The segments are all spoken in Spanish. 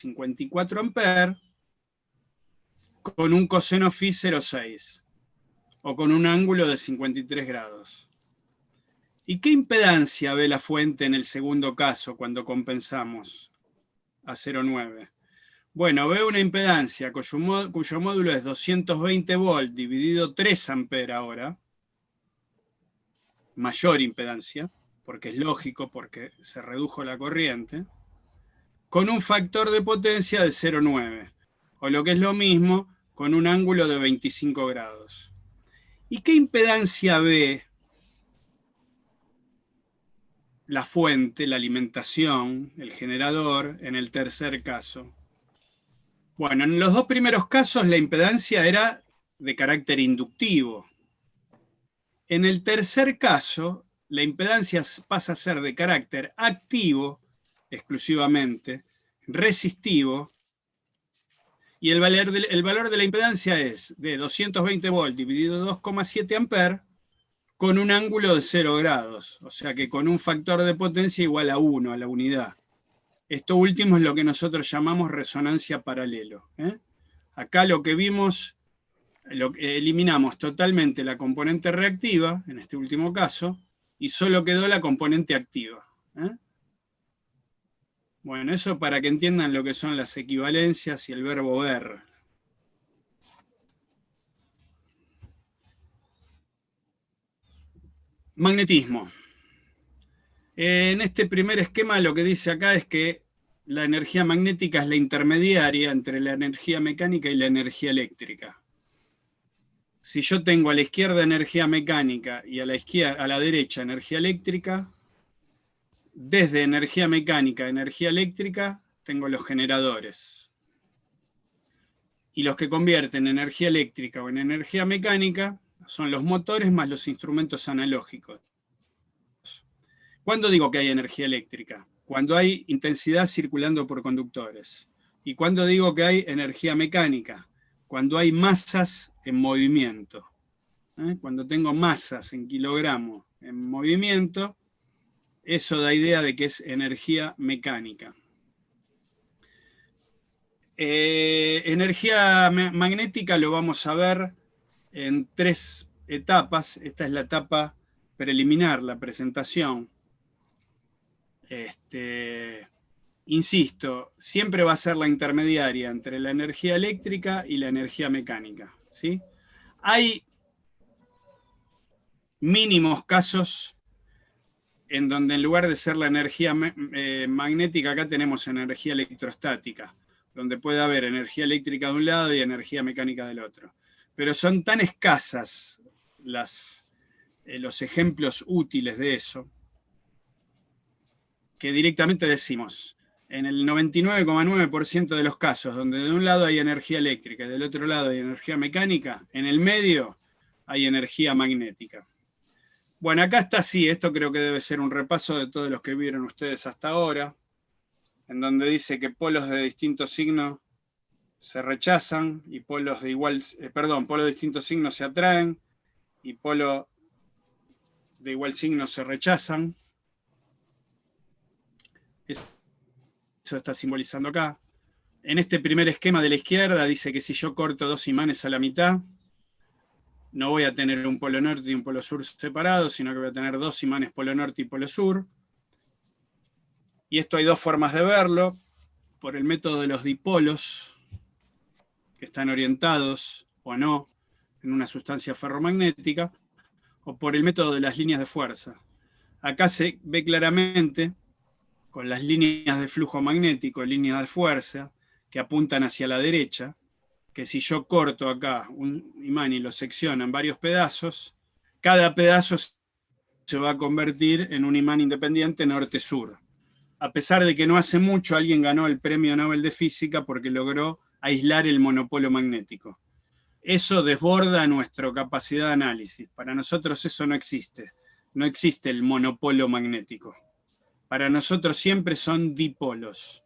54 amperes con un coseno phi 0,6 o con un ángulo de 53 grados. ¿Y qué impedancia ve la fuente en el segundo caso cuando compensamos a 0,9? Bueno, ve una impedancia cuyo módulo es 220 volt dividido 3 amperes ahora, mayor impedancia, porque es lógico, porque se redujo la corriente, con un factor de potencia de 0,9, o lo que es lo mismo, con un ángulo de 25 grados. ¿Y qué impedancia ve la fuente, la alimentación, el generador, en el tercer caso? Bueno, en los dos primeros casos la impedancia era de carácter inductivo. En el tercer caso, la impedancia pasa a ser de carácter activo, exclusivamente, resistivo, y el valor de la impedancia es de 220 volt dividido 2,7 amperes con un ángulo de 0 grados, o sea que con un factor de potencia igual a 1, a la unidad. Esto último es lo que nosotros llamamos resonancia paralelo. Acá lo que vimos, eliminamos totalmente la componente reactiva, en este último caso, y solo quedó la componente activa. Bueno, eso para que entiendan lo que son las equivalencias y el verbo ver. Magnetismo. En este primer esquema lo que dice acá es que la energía magnética es la intermediaria entre la energía mecánica y la energía eléctrica. Si yo tengo a la izquierda energía mecánica y a la derecha energía eléctrica, desde energía mecánica a energía eléctrica tengo los generadores. Y los que convierten energía eléctrica o en energía mecánica son los motores más los instrumentos analógicos. ¿Cuándo digo que hay energía eléctrica? Cuando hay intensidad circulando por conductores. ¿Y cuándo digo que hay energía mecánica? Cuando hay masas en movimiento. Cuando tengo masas en kilogramos en movimiento, eso da idea de que es energía mecánica. Energía magnética lo vamos a ver en 3 etapas. Esta es la etapa preliminar, la presentación. Insisto, siempre va a ser la intermediaria entre la energía eléctrica y la energía mecánica, ¿sí? Hay mínimos casos en donde en lugar de ser la energía magnética, acá tenemos energía electrostática, donde puede haber energía eléctrica de un lado y energía mecánica del otro. Pero son tan escasas los ejemplos útiles de eso, que directamente decimos, en el 99,9% de los casos, donde de un lado hay energía eléctrica y del otro lado hay energía mecánica, en el medio hay energía magnética. Bueno, acá está así, esto creo que debe ser un repaso de todos los que vieron ustedes hasta ahora, en donde dice que polos de distintos signos se rechazan y polos de distintos signos se atraen y polos de igual signo se rechazan. Eso está simbolizando acá. En este primer esquema de la izquierda dice que si yo corto 2 imanes a la mitad, no voy a tener un polo norte y un polo sur separados, sino que voy a tener 2 imanes polo norte y polo sur. Y esto hay 2 formas de verlo. Por el método de los dipolos, que están orientados o no en una sustancia ferromagnética, o por el método de las líneas de fuerza. Acá se ve claramente, con las líneas de flujo magnético, líneas de fuerza, que apuntan hacia la derecha, que si yo corto acá un imán y lo secciono en varios pedazos, cada pedazo se va a convertir en un imán independiente norte-sur. A pesar de que no hace mucho alguien ganó el Premio Nobel de Física porque logró aislar el monopolo magnético. Eso desborda nuestra capacidad de análisis. Para nosotros eso no existe. No existe el monopolo magnético. Para nosotros siempre son dipolos.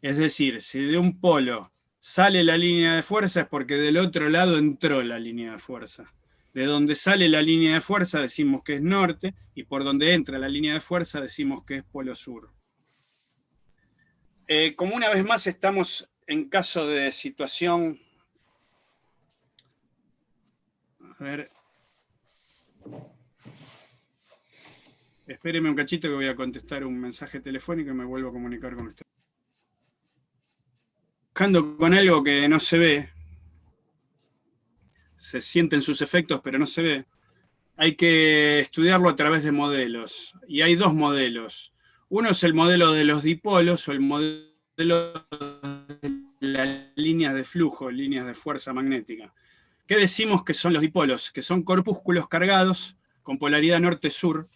Es decir, si de un polo sale la línea de fuerza es porque del otro lado entró la línea de fuerza. De donde sale la línea de fuerza decimos que es norte, y por donde entra la línea de fuerza decimos que es polo sur. como una vez más estamos en caso de situación... A ver... Espéreme un cachito que voy a contestar un mensaje telefónico y me vuelvo a comunicar con usted. Trabajando con algo que no se ve, se sienten sus efectos, pero no se ve. Hay que estudiarlo a través de modelos. Y hay dos modelos. Uno es el modelo de los dipolos o el modelo de las líneas de flujo, líneas de fuerza magnética. ¿Qué decimos que son los dipolos? Que son corpúsculos cargados con polaridad norte-sur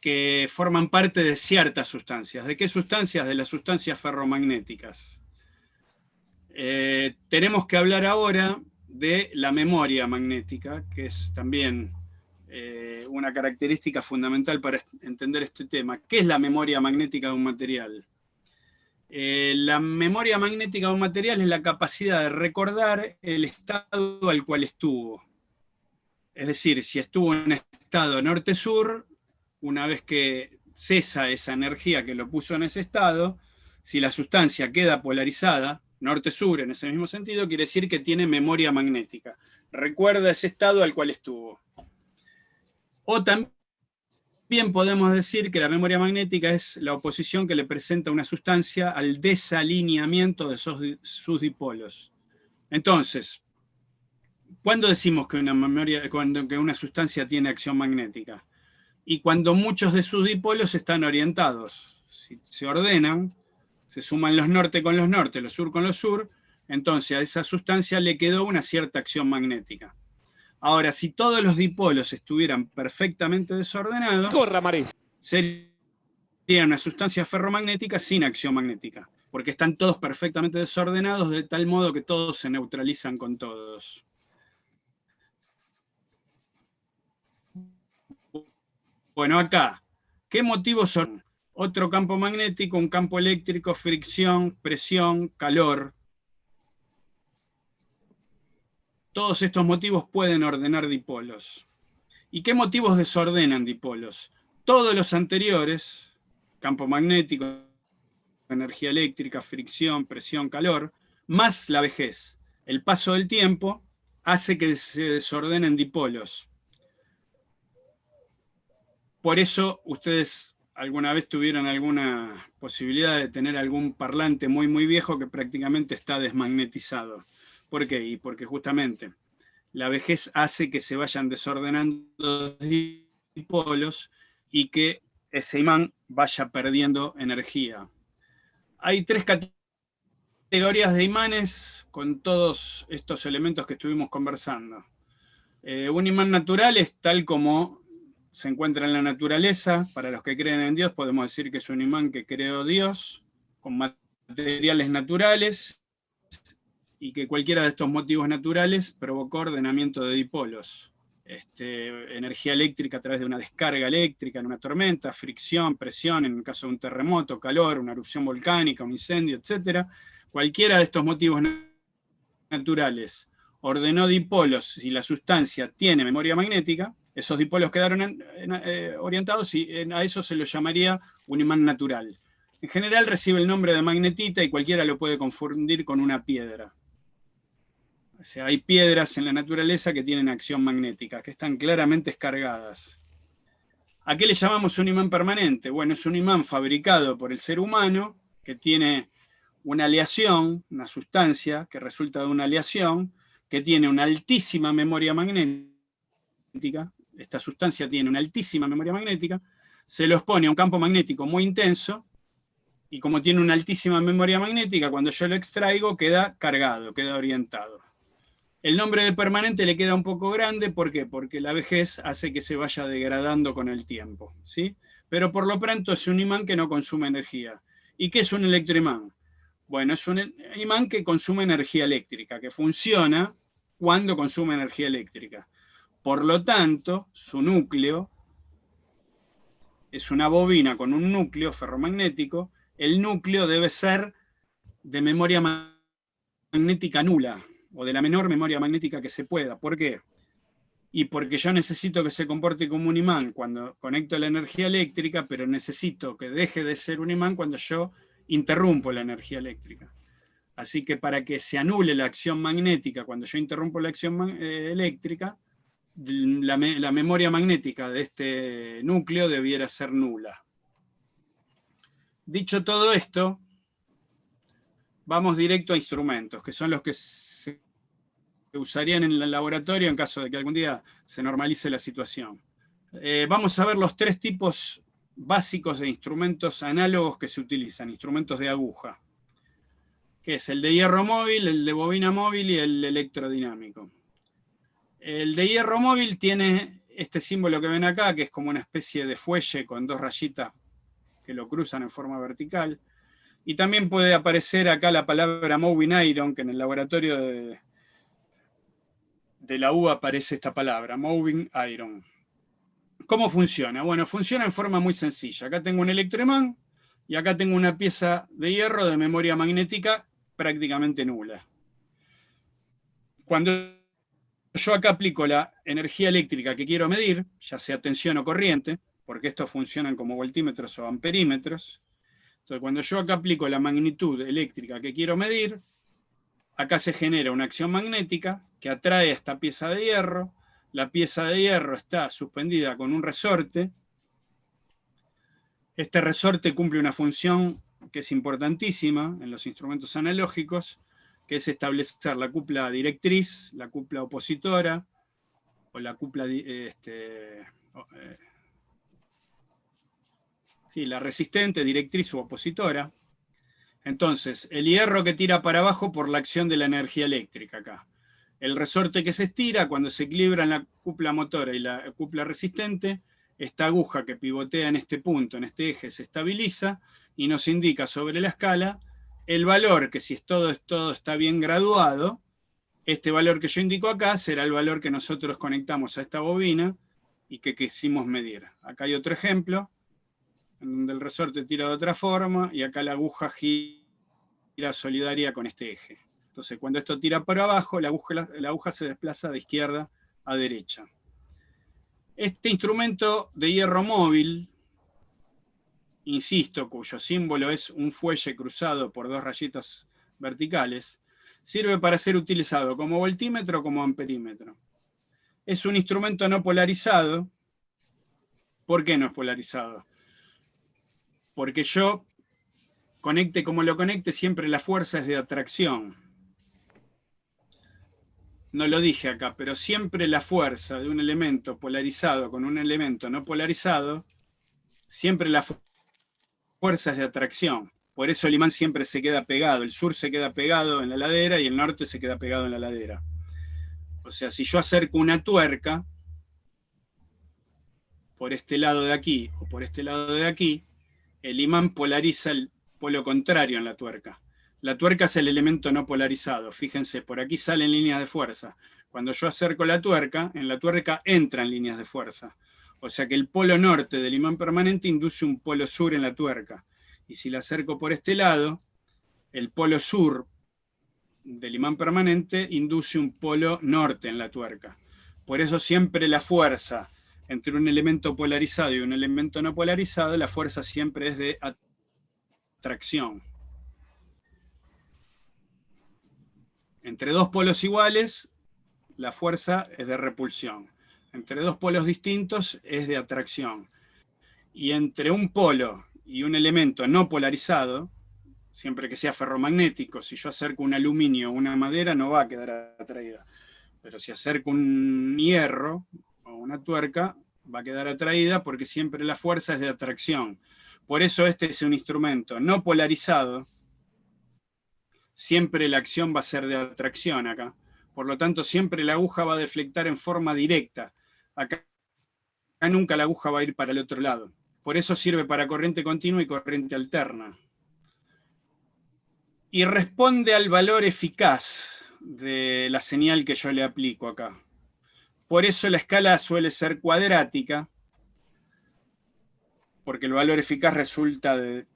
que forman parte de ciertas sustancias. ¿De qué sustancias? De las sustancias ferromagnéticas. Tenemos que hablar ahora de la memoria magnética, que es también una característica fundamental para entender este tema. ¿Qué es la memoria magnética de un material? La memoria magnética de un material es la capacidad de recordar el estado al cual estuvo. Es decir, si estuvo en estado norte-sur, una vez que cesa esa energía que lo puso en ese estado, si la sustancia queda polarizada, norte-sur en ese mismo sentido, quiere decir que tiene memoria magnética. Recuerda ese estado al cual estuvo. O también podemos decir que la memoria magnética es la oposición que le presenta una sustancia al desalineamiento de sus dipolos. Entonces, ¿cuándo decimos que una sustancia tiene acción magnética? Y cuando muchos de sus dipolos están orientados. Si se ordenan, se suman los norte con los norte, los sur con los sur, entonces a esa sustancia le quedó una cierta acción magnética. Ahora, si todos los dipolos estuvieran perfectamente desordenados, sería una sustancia ferromagnética sin acción magnética, porque están todos perfectamente desordenados de tal modo que todos se neutralizan con todos. Bueno, acá, ¿qué motivos son? Otro campo magnético, un campo eléctrico, fricción, presión, calor. Todos estos motivos pueden ordenar dipolos. ¿Y qué motivos desordenan dipolos? Todos los anteriores, campo magnético, energía eléctrica, fricción, presión, calor, más la vejez. El paso del tiempo hace que se desordenen dipolos. Por eso ustedes alguna vez tuvieron alguna posibilidad de tener algún parlante muy, muy viejo que prácticamente está desmagnetizado. ¿Por qué? Y porque justamente la vejez hace que se vayan desordenando dipolos y que ese imán vaya perdiendo energía. Hay tres categorías de imanes con todos estos elementos que estuvimos conversando. Un imán natural es tal como se encuentra en la naturaleza. Para los que creen en Dios podemos decir que es un imán que creó Dios con materiales naturales y que cualquiera de estos motivos naturales provocó ordenamiento de dipolos. Energía eléctrica a través de una descarga eléctrica en una tormenta, fricción, presión en el caso de un terremoto, calor, una erupción volcánica, un incendio, etc. Cualquiera de estos motivos naturales ordenó dipolos si la sustancia tiene memoria magnética. Esos dipolos quedaron orientados y a eso se lo llamaría un imán natural. En general recibe el nombre de magnetita y cualquiera lo puede confundir con una piedra. O sea, hay piedras en la naturaleza que tienen acción magnética, que están claramente descargadas. ¿A qué le llamamos un imán permanente? Bueno, es un imán fabricado por el ser humano que tiene una aleación, una sustancia que resulta de una aleación, que tiene una altísima memoria magnética. Esta sustancia tiene una altísima memoria magnética, se los pone a un campo magnético muy intenso, y como tiene una altísima memoria magnética, cuando yo lo extraigo queda cargado, queda orientado. El nombre de permanente le queda un poco grande, ¿por qué? Porque la vejez hace que se vaya degradando con el tiempo, ¿sí? Pero por lo pronto es un imán que no consume energía. ¿Y qué es un electroimán? Bueno, es un imán que consume energía eléctrica, que funciona cuando consume energía eléctrica. Por lo tanto, su núcleo es una bobina con un núcleo ferromagnético. El núcleo debe ser de memoria magnética nula, o de la menor memoria magnética que se pueda. ¿Por qué? Y porque yo necesito que se comporte como un imán cuando conecto la energía eléctrica, pero necesito que deje de ser un imán cuando yo interrumpo la energía eléctrica. Así que para que se anule la acción magnética, cuando yo interrumpo la acción eléctrica, la memoria magnética de este núcleo debiera ser nula. Dicho todo esto, vamos directo a instrumentos, que son los que se usarían en el laboratorio en caso de que algún día se normalice la situación. Vamos a ver los 3 tipos básicos de instrumentos análogos que se utilizan, instrumentos de aguja, que es el de hierro móvil, el de bobina móvil y el electrodinámico. El de hierro móvil tiene este símbolo que ven acá, que es como una especie de fuelle con 2 rayitas que lo cruzan en forma vertical. Y también puede aparecer acá la palabra moving iron, que en el laboratorio de la U aparece esta palabra, moving iron. ¿Cómo funciona? Bueno, funciona en forma muy sencilla. Acá tengo un electroimán y acá tengo una pieza de hierro de memoria magnética prácticamente nula. Cuando yo acá aplico la energía eléctrica que quiero medir, ya sea tensión o corriente, porque estos funcionan como voltímetros o amperímetros, entonces cuando yo acá aplico la magnitud eléctrica que quiero medir, acá se genera una acción magnética que atrae a esta pieza de hierro. La pieza de hierro está suspendida con un resorte. Este resorte cumple una función que es importantísima en los instrumentos analógicos, que es establecer la cupla directriz, la cupla opositora, o la cupla, la resistente, directriz u opositora. Entonces, el hierro que tira para abajo por la acción de la energía eléctrica acá. El resorte que se estira cuando se equilibran la cupla motora y la cupla resistente, esta aguja que pivotea en este punto, en este eje, se estabiliza y nos indica sobre la escala el valor que, si todo está bien graduado, este valor que yo indico acá será el valor que nosotros conectamos a esta bobina y que quisimos medir. Acá hay otro ejemplo, en donde el resorte tira de otra forma y acá la aguja gira solidaria con este eje. Entonces, cuando esto tira para abajo, la aguja se desplaza de izquierda a derecha. Este instrumento de hierro móvil, insisto, cuyo símbolo es un fuelle cruzado por 2 rayitas verticales, sirve para ser utilizado como voltímetro o como amperímetro. Es un instrumento no polarizado. ¿Por qué no es polarizado? Porque yo, conecte como lo conecte, siempre la fuerza es de atracción. No lo dije acá, pero siempre la fuerza de un elemento polarizado con un elemento no polarizado, siempre la fuerza es de atracción. Por eso el imán siempre se queda pegado. El sur se queda pegado en la ladera y el norte se queda pegado en la ladera. O sea, si yo acerco una tuerca por este lado de aquí o por este lado de aquí, el imán polariza el polo contrario en la tuerca. La tuerca es el elemento no polarizado. Fíjense, por aquí salen líneas de fuerza. Cuando yo acerco la tuerca, en la tuerca entran líneas de fuerza. O sea que el polo norte del imán permanente induce un polo sur en la tuerca. Y si la acerco por este lado, el polo sur del imán permanente induce un polo norte en la tuerca. Por eso siempre la fuerza entre un elemento polarizado y un elemento no polarizado, la fuerza siempre es de atracción. Entre 2 polos iguales, la fuerza es de repulsión. Entre 2 polos distintos es de atracción. Y entre un polo y un elemento no polarizado, siempre que sea ferromagnético, si yo acerco un aluminio o una madera no va a quedar atraída. Pero si acerco un hierro o una tuerca, va a quedar atraída porque siempre la fuerza es de atracción. Por eso este es un instrumento no polarizado. Siempre la acción va a ser de atracción acá. Por lo tanto, siempre la aguja va a deflectar en forma directa. Acá nunca la aguja va a ir para el otro lado. Por eso sirve para corriente continua y corriente alterna. Y responde al valor eficaz de la señal que yo le aplico acá. Por eso la escala suele ser cuadrática, porque el valor eficaz resulta de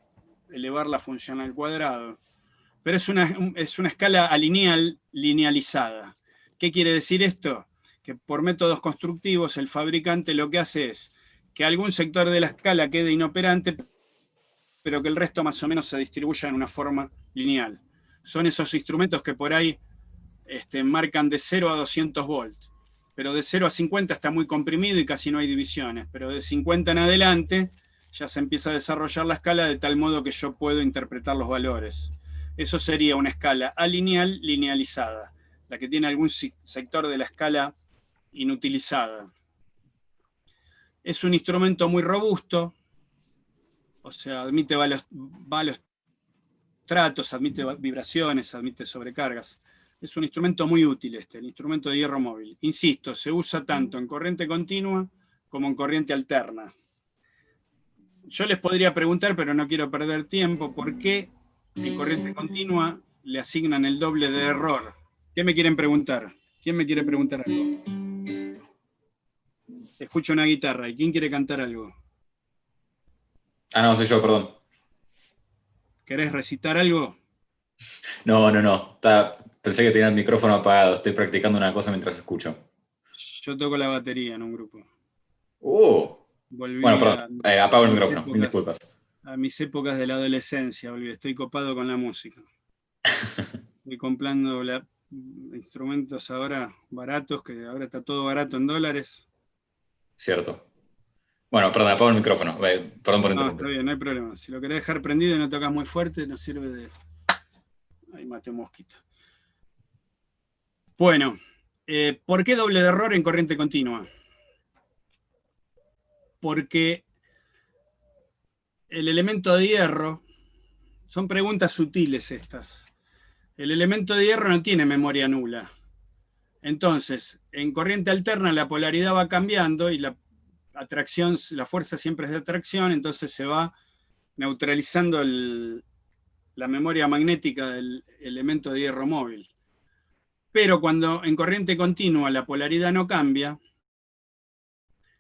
elevar la función al cuadrado. Pero es una escala linealizada. ¿Qué quiere decir esto? Que por métodos constructivos el fabricante lo que hace es que algún sector de la escala quede inoperante, pero que el resto más o menos se distribuya en una forma lineal. Son esos instrumentos que por ahí marcan de 0 a 200 volts, pero de 0 a 50 está muy comprimido y casi no hay divisiones, pero de 50 en adelante ya se empieza a desarrollar la escala de tal modo que yo puedo interpretar los valores. Eso sería una escala alineal linealizada, la que tiene algún sector de la escala inutilizada. Es un instrumento muy robusto, o sea, admite valos tratos, admite vibraciones, admite sobrecargas. Es un instrumento muy útil el instrumento de hierro móvil. Insisto, se usa tanto en corriente continua como en corriente alterna. Yo les podría preguntar, pero no quiero perder tiempo, ¿por qué en corriente continua le asignan el doble de error? ¿Qué me quieren preguntar? ¿Quién me quiere preguntar algo? Escucho una guitarra. ¿Y quién quiere cantar algo? Ah, no, soy yo, perdón. ¿Querés recitar algo? No. Pensé que tenía el micrófono apagado. Estoy practicando una cosa mientras escucho. Yo toco la batería en un grupo. Bueno, Volví perdón. Apago el mis micrófono. Mil épocas, disculpas. a mis épocas de la adolescencia. Volví. Estoy copado con la música. Estoy comprando instrumentos ahora baratos, que ahora está todo barato en dólares. Cierto. Bueno, perdón, apago el micrófono. Perdón por No, está interrumpir. bien, no hay problema. Si lo querés dejar prendido y no tocas muy fuerte, no sirve de... Ahí maté un mosquito. Bueno, ¿por qué doble de error en corriente continua? Porque el elemento de hierro, son preguntas sutiles estas. El elemento de hierro no tiene memoria nula. Entonces, en corriente alterna la polaridad va cambiando y la atracción, la fuerza siempre es de atracción, entonces se va neutralizando la memoria magnética del elemento de hierro móvil. Pero cuando en corriente continua la polaridad no cambia,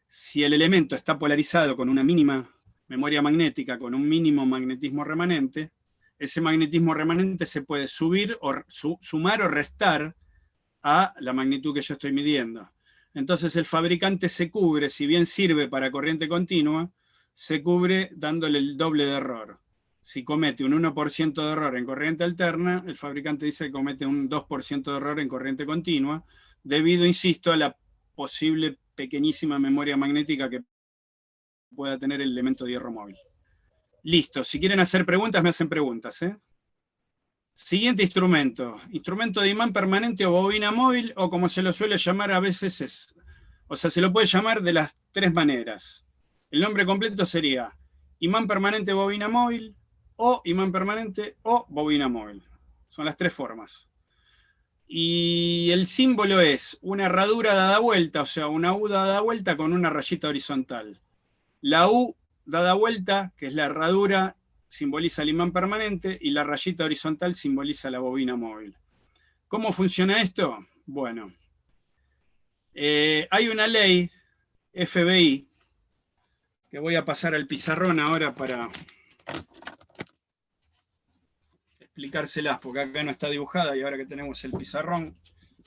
si el elemento está polarizado con una mínima memoria magnética, con un mínimo magnetismo remanente, ese magnetismo remanente se puede subir o sumar o restar a la magnitud que yo estoy midiendo. Entonces el fabricante se cubre, si bien sirve para corriente continua, se cubre dándole el doble de error. Si comete un 1% de error en corriente alterna, el fabricante dice que comete un 2% de error en corriente continua, debido, insisto, a la posible pequeñísima memoria magnética que pueda tener el elemento de hierro móvil. Listo, si quieren hacer preguntas, me hacen preguntas, ¿eh? Siguiente instrumento. Instrumento de imán permanente o bobina móvil, o como se lo suele llamar a veces o sea, se lo puede llamar de las tres maneras. El nombre completo sería imán permanente bobina móvil, o imán permanente o bobina móvil. Son las tres formas. Y el símbolo es una herradura dada vuelta, o sea, una U dada vuelta con una rayita horizontal. La U dada vuelta, que es la herradura, simboliza el imán permanente y la rayita horizontal simboliza la bobina móvil. ¿Cómo funciona esto? Bueno, hay una ley FBI que voy a pasar al pizarrón ahora para explicárselas, porque acá no está dibujada y ahora que tenemos el pizarrón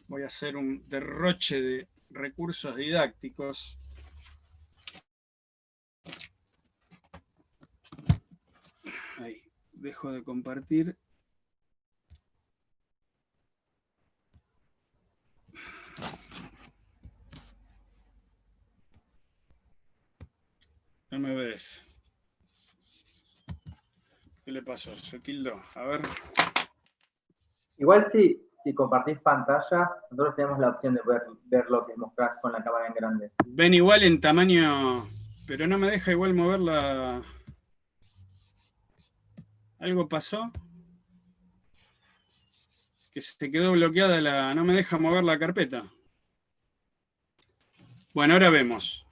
voy a hacer un derroche de recursos didácticos. Ahí, dejo de compartir. No me ves. ¿Qué le pasó? Se tildó. A ver. Igual si compartís pantalla, nosotros tenemos la opción de ver lo que mostrás con la cámara en grande. Ven igual en tamaño, pero no me deja igual moverla. ¿Algo pasó? Que se quedó bloqueada no me deja mover la carpeta. Bueno, ahora vemos.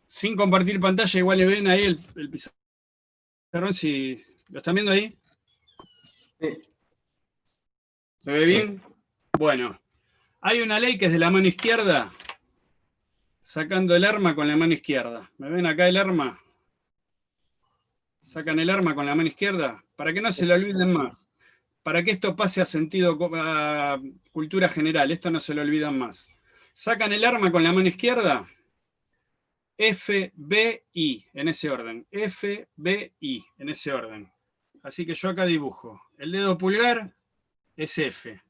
Sin compartir pantalla, igual le ven ahí el pizarrón, si lo están viendo ahí. Sí. ¿Se ve bien? Sí. Bueno, hay una ley que es de la mano izquierda, sacando el arma con la mano izquierda. ¿Me ven acá el arma? Sacan el arma con la mano izquierda, para que no se lo olviden más. Para que esto pase a cultura general, esto no se lo olvidan más. Sacan el arma con la mano izquierda. F, B, I, en ese orden. F, B, I, en ese orden. Así que yo acá dibujo. El dedo pulgar es F.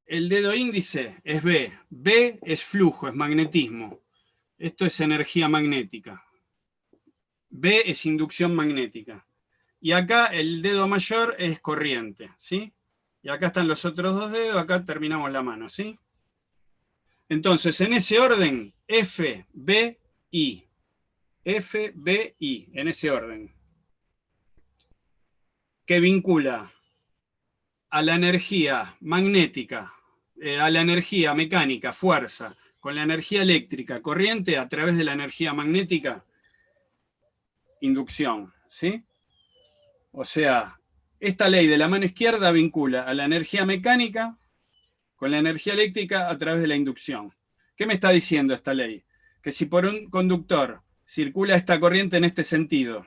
El dedo índice es B. B es flujo, es magnetismo. Esto es energía magnética. B es inducción magnética. Y acá el dedo mayor es corriente, ¿sí? Y acá están los otros dos dedos, acá terminamos la mano, ¿sí? Entonces, en ese orden, F, B, I. F, B, I, en ese orden. Que vincula a la energía magnética, a la energía mecánica, fuerza, con la energía eléctrica, corriente, a través de la energía magnética, inducción, ¿sí? O sea, esta ley de la mano izquierda vincula a la energía mecánica con la energía eléctrica a través de la inducción. ¿Qué me está diciendo esta ley? Que si por un conductor circula esta corriente en este sentido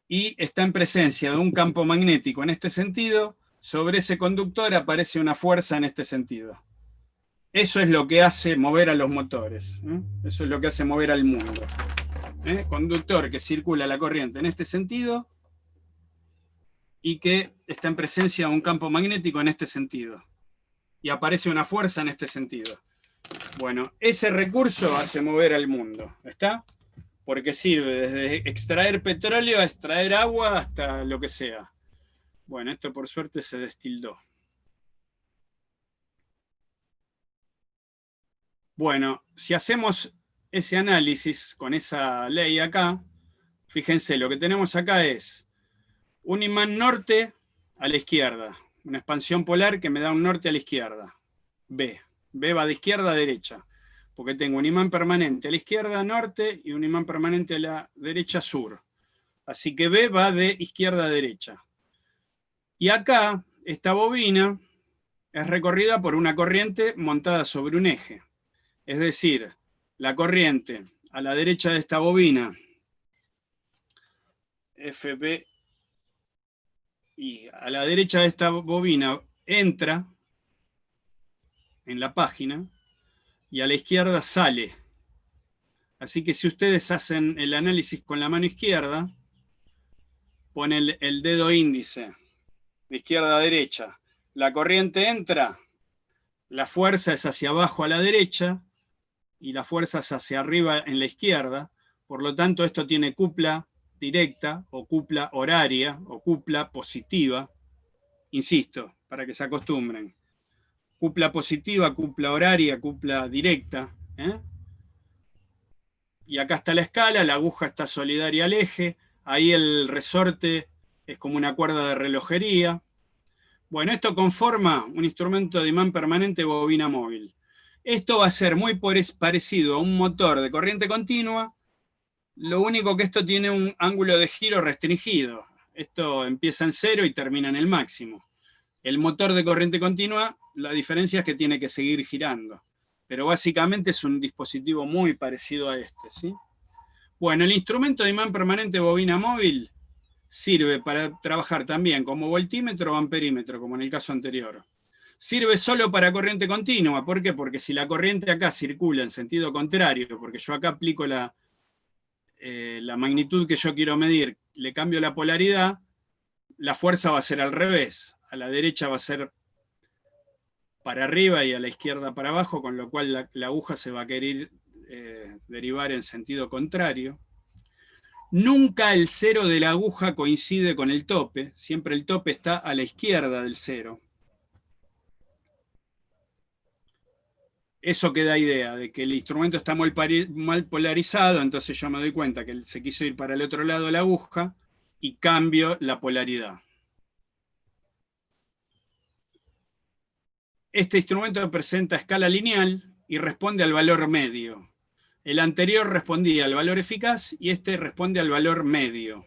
y está en presencia de un campo magnético en este sentido, sobre ese conductor aparece una fuerza en este sentido. Eso es lo que hace mover a los motores, ¿eh? Eso es lo que hace mover al mundo. Conductor que circula la corriente en este sentido y que está en presencia de un campo magnético en este sentido. Y aparece una fuerza en este sentido. Bueno, ese recurso hace mover al mundo, ¿está? Porque sirve desde extraer petróleo a extraer agua hasta lo que sea. Bueno, esto por suerte se destildó. Bueno, si hacemos ese análisis con esa ley acá, fíjense, lo que tenemos acá es un imán norte a la izquierda, una expansión polar que me da un norte a la izquierda, B. B va de izquierda a derecha, porque tengo un imán permanente a la izquierda norte y un imán permanente a la derecha sur. Así que B va de izquierda a derecha. Y acá, esta bobina es recorrida por una corriente montada sobre un eje. Es decir, la corriente a la derecha de esta bobina, FB, y a la derecha de esta bobina entra en la página y a la izquierda sale. Así que si ustedes hacen el análisis con la mano izquierda, ponen el dedo índice de izquierda a derecha, la corriente entra, la fuerza es hacia abajo a la derecha y la fuerza es hacia arriba en la izquierda, por lo tanto esto tiene cupla directa o cupla horaria o cupla positiva, insisto, para que se acostumbren. Cupla positiva, cupla horaria, cupla directa. Y acá está la escala, la aguja está solidaria al eje, ahí el resorte es como una cuerda de relojería. Bueno, esto conforma un instrumento de imán permanente bobina móvil. Esto va a ser muy parecido a un motor de corriente continua, lo único que esto tiene un ángulo de giro restringido. Esto empieza en 0 y termina en el máximo. El motor de corriente continua, la diferencia es que tiene que seguir girando. Pero básicamente es un dispositivo muy parecido a este, ¿sí? Bueno, el instrumento de imán permanente bobina móvil sirve para trabajar también como voltímetro o amperímetro, como en el caso anterior. Sirve solo para corriente continua. ¿Por qué? Porque si la corriente acá circula en sentido contrario, porque yo acá aplico la magnitud que yo quiero medir, le cambio la polaridad, la fuerza va a ser al revés. A la derecha va a ser para arriba y a la izquierda para abajo, con lo cual la aguja se va a querer derivar en sentido contrario. Nunca el cero de la aguja coincide con el tope, siempre el tope está a la izquierda del cero. Eso que da idea de que el instrumento está mal polarizado, entonces yo me doy cuenta que se quiso ir para el otro lado de la aguja y cambio la polaridad. Este instrumento presenta escala lineal y responde al valor medio. El anterior respondía al valor eficaz y este responde al valor medio.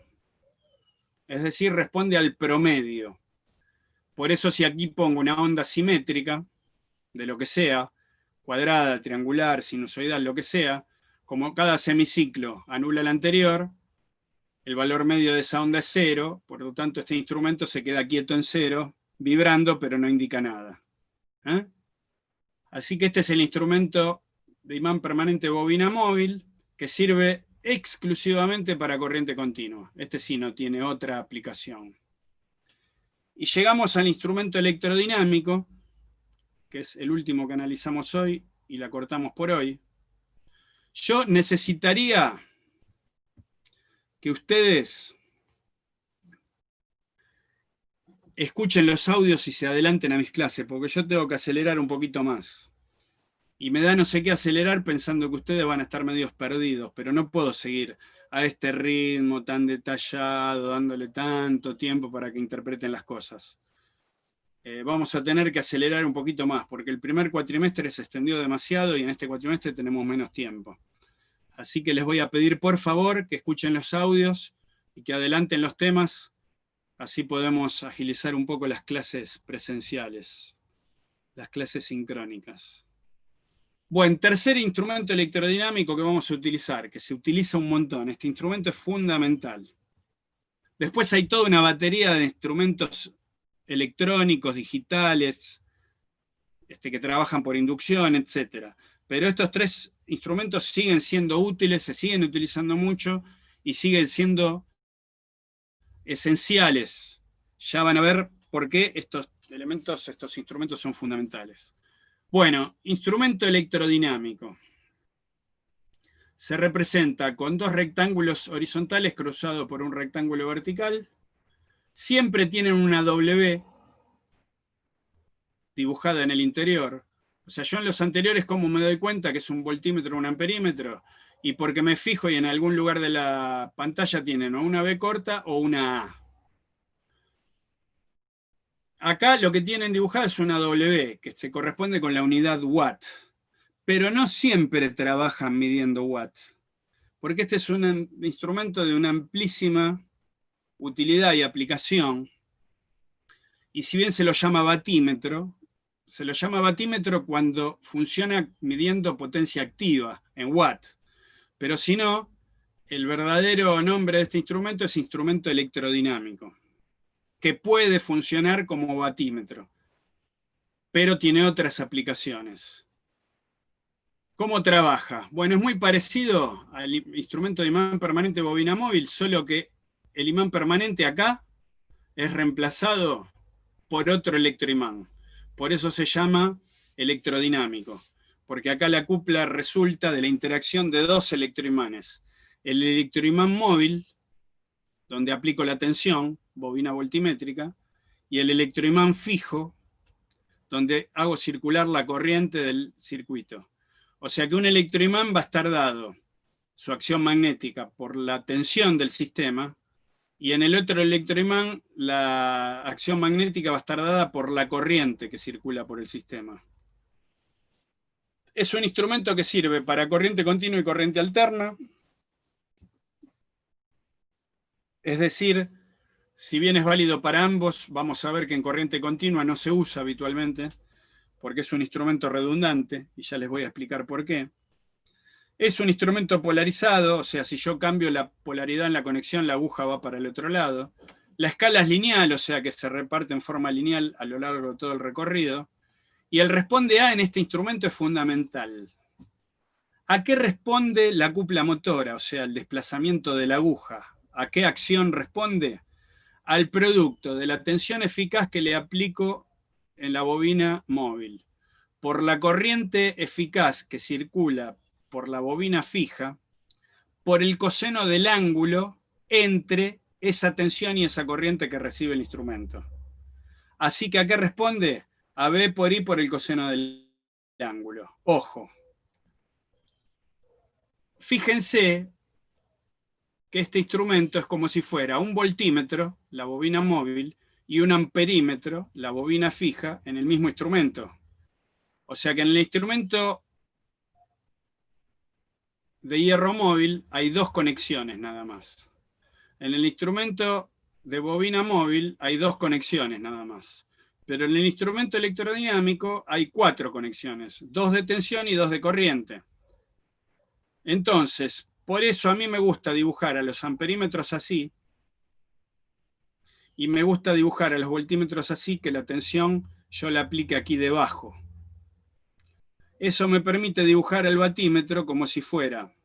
Es decir, responde al promedio. Por eso si aquí pongo una onda simétrica, de lo que sea, cuadrada, triangular, sinusoidal, lo que sea, como cada semiciclo anula el anterior, el valor medio de esa onda es 0, por lo tanto este instrumento se queda quieto en 0, vibrando, pero no indica nada. Así que este es el instrumento de imán permanente bobina móvil que sirve exclusivamente para corriente continua. Este sí no tiene otra aplicación. Y llegamos al instrumento electrodinámico, que es el último que analizamos hoy, y la cortamos por hoy. Yo necesitaría que ustedes escuchen los audios y se adelanten a mis clases, porque yo tengo que acelerar un poquito más. Y me da no sé qué acelerar pensando que ustedes van a estar medios perdidos, pero no puedo seguir a este ritmo tan detallado, dándole tanto tiempo para que interpreten las cosas. Vamos a tener que acelerar un poquito más, porque el primer cuatrimestre se extendió demasiado y en este cuatrimestre tenemos menos tiempo. Así que les voy a pedir, por favor, que escuchen los audios y que adelanten los temas. Así podemos agilizar un poco las clases presenciales, las clases sincrónicas. Bueno, tercer instrumento electrodinámico que vamos a utilizar, que se utiliza un montón. Este instrumento es fundamental. Después hay toda una batería de instrumentos electrónicos, digitales, que trabajan por inducción, etc. Pero estos tres instrumentos siguen siendo útiles, se siguen utilizando mucho y siguen siendo esenciales. Ya van a ver por qué estos elementos, estos instrumentos son fundamentales. Bueno, instrumento electrodinámico. Se representa con dos rectángulos horizontales cruzados por un rectángulo vertical. Siempre tienen una W dibujada en el interior. O sea, yo en los anteriores, ¿cómo me doy cuenta que es un voltímetro o un amperímetro? Y porque me fijo y en algún lugar de la pantalla tienen o una B corta o una A. Acá lo que tienen dibujada es una W, que se corresponde con la unidad watt. Pero no siempre trabajan midiendo watt, porque este es un instrumento de una amplísima utilidad y aplicación. Y si bien se lo llama batímetro cuando funciona midiendo potencia activa en watt. Pero si no, el verdadero nombre de este instrumento es instrumento electrodinámico, que puede funcionar como batímetro, pero tiene otras aplicaciones. ¿Cómo trabaja? Bueno, es muy parecido al instrumento de imán permanente bobina móvil, solo que el imán permanente acá es reemplazado por otro electroimán. Por eso se llama electrodinámico, porque acá la cupla resulta de la interacción de dos electroimanes. El electroimán móvil, donde aplico la tensión, bobina voltimétrica, y el electroimán fijo, donde hago circular la corriente del circuito. O sea que un electroimán va a estar dado su acción magnética por la tensión del sistema, y en el otro electroimán la acción magnética va a estar dada por la corriente que circula por el sistema. Es un instrumento que sirve para corriente continua y corriente alterna. Es decir, si bien es válido para ambos, vamos a ver que en corriente continua no se usa habitualmente, porque es un instrumento redundante, y ya les voy a explicar por qué. Es un instrumento polarizado, o sea, si yo cambio la polaridad en la conexión, la aguja va para el otro lado. La escala es lineal, o sea que se reparte en forma lineal a lo largo de todo el recorrido. Y el responde A en este instrumento es fundamental. ¿A qué responde la cupla motora, o sea, el desplazamiento de la aguja? ¿A qué acción responde? Al producto de la tensión eficaz que le aplico en la bobina móvil por la corriente eficaz que circula por la bobina fija, por el coseno del ángulo entre esa tensión y esa corriente que recibe el instrumento. Así que ¿a qué responde? A B por I por el coseno del ángulo. Ojo. Fíjense que este instrumento es como si fuera un voltímetro, la bobina móvil, y un amperímetro, la bobina fija, en el mismo instrumento. O sea que en el instrumento de hierro móvil hay dos conexiones nada más. En el instrumento de bobina móvil hay dos conexiones nada más. Pero en el instrumento electrodinámico hay 4 conexiones, 2 de tensión y 2 de corriente. Entonces, por eso a mí me gusta dibujar a los amperímetros así, y me gusta dibujar a los voltímetros así, que la tensión yo la aplique aquí debajo. Eso me permite dibujar el batímetro como si fuera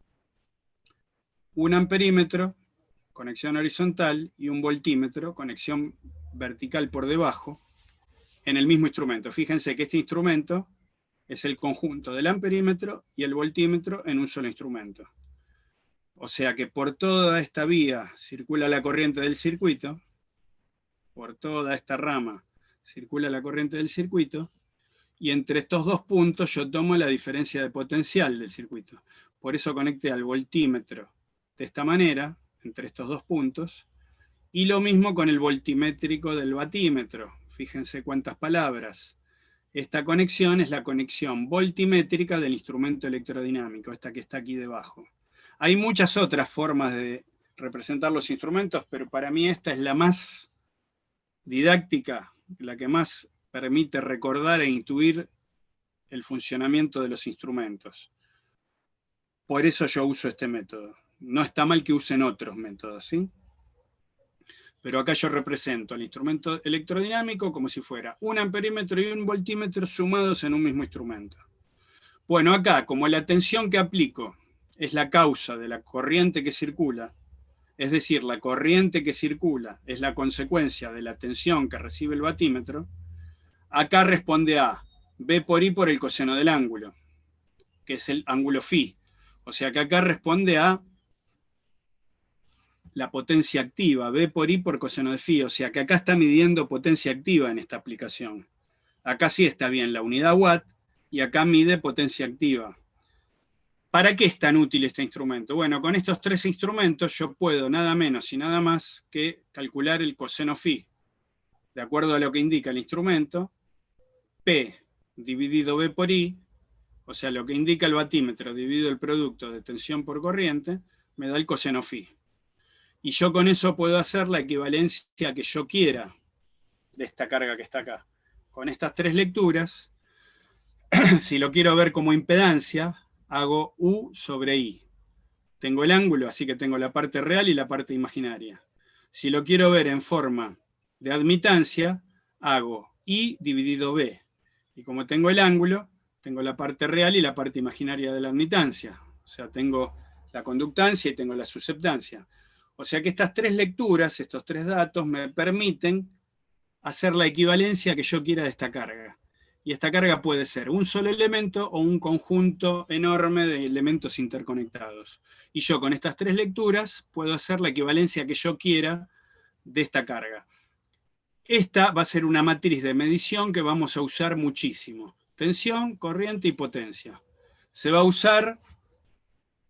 un amperímetro, conexión horizontal, y un voltímetro, conexión vertical por debajo, en el mismo instrumento. Fíjense que este instrumento es el conjunto del amperímetro y el voltímetro en un solo instrumento. O sea que por toda esta vía circula la corriente del circuito, por toda esta rama circula la corriente del circuito, y entre estos dos puntos yo tomo la diferencia de potencial del circuito. Por eso conecté al voltímetro de esta manera, entre estos dos puntos, y lo mismo con el voltimétrico del batímetro. Fíjense cuántas palabras. Esta conexión es la conexión voltimétrica del instrumento electrodinámico, esta que está aquí debajo. Hay muchas otras formas de representar los instrumentos, pero para mí esta es la más didáctica, la que más permite recordar e intuir el funcionamiento de los instrumentos. Por eso yo uso este método. No está mal que usen otros métodos, ¿sí? Pero acá yo represento el instrumento electrodinámico como si fuera un amperímetro y un voltímetro sumados en un mismo instrumento. Bueno, acá, como la tensión que aplico es la causa de la corriente que circula, es decir, la corriente que circula es la consecuencia de la tensión que recibe el batímetro, acá responde a B por I por el coseno del ángulo, que es el ángulo φ. O sea que acá responde a la potencia activa, B por I por coseno de φ. O sea que acá está midiendo potencia activa en esta aplicación. Acá sí está bien la unidad watt y acá mide potencia activa. ¿Para qué es tan útil este instrumento? Bueno, con estos tres instrumentos yo puedo nada menos y nada más que calcular el coseno φ. De acuerdo a lo que indica el instrumento, P dividido B por I, o sea, lo que indica el batímetro dividido el producto de tensión por corriente, me da el coseno φ. Y yo con eso puedo hacer la equivalencia que yo quiera de esta carga que está acá. Con estas tres lecturas, si lo quiero ver como impedancia, hago U sobre I. Tengo el ángulo, así que tengo la parte real y la parte imaginaria. Si lo quiero ver en forma de admitancia, hago I dividido B. Y como tengo el ángulo, tengo la parte real y la parte imaginaria de la admitancia. O sea, tengo la conductancia y tengo la susceptancia. O sea que estas tres lecturas, estos tres datos, me permiten hacer la equivalencia que yo quiera de esta carga. Y esta carga puede ser un solo elemento o un conjunto enorme de elementos interconectados. Y yo con estas tres lecturas puedo hacer la equivalencia que yo quiera de esta carga. Esta va a ser una matriz de medición que vamos a usar muchísimo. Tensión, corriente y potencia. Se va a usar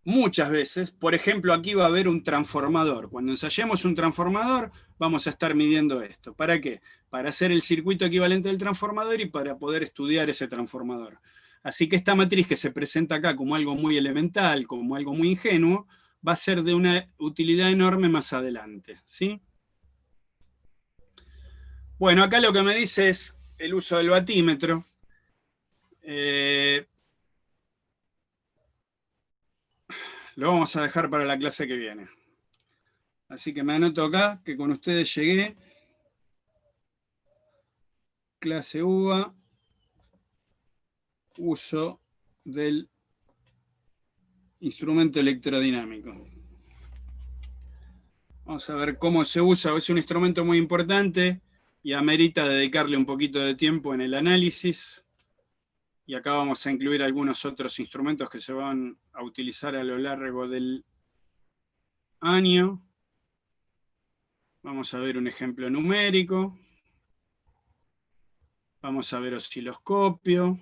muchas veces. Por ejemplo, aquí va a haber un transformador. Cuando ensayemos un transformador, vamos a estar midiendo esto. ¿Para qué? Para hacer el circuito equivalente del transformador y para poder estudiar ese transformador. Así que esta matriz que se presenta acá como algo muy elemental, como algo muy ingenuo, va a ser de una utilidad enorme más adelante, ¿sí? Bueno, acá lo que me dice es el uso del batímetro. Lo vamos a dejar para la clase que viene. Así que me anoto acá que con ustedes llegué. Clase UBA. Uso del instrumento electrodinámico. Vamos a ver cómo se usa. Es un instrumento muy importante y amerita dedicarle un poquito de tiempo en el análisis. Y acá vamos a incluir algunos otros instrumentos que se van a utilizar a lo largo del año. Vamos a ver un ejemplo numérico. Vamos a ver osciloscopio,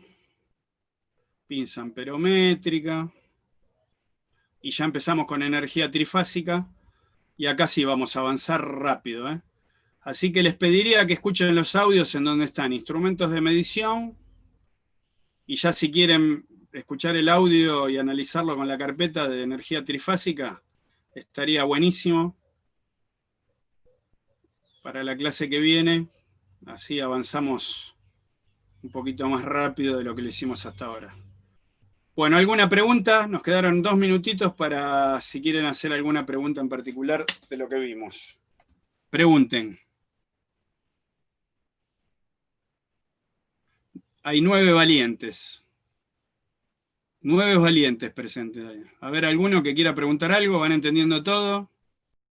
pinza amperométrica. Y ya empezamos con energía trifásica. Y acá sí vamos a avanzar rápido, ¿eh? Así que les pediría que escuchen los audios en donde están instrumentos de medición. Y ya si quieren escuchar el audio y analizarlo con la carpeta de energía trifásica, estaría buenísimo para la clase que viene. Así avanzamos un poquito más rápido de lo que lo hicimos hasta ahora. Bueno, ¿alguna pregunta? Nos quedaron 2 minutitos para si quieren hacer alguna pregunta en particular de lo que vimos. Pregunten. Hay 9 valientes. 9 valientes presentes ahí. A ver, alguno que quiera preguntar algo, ¿van entendiendo todo?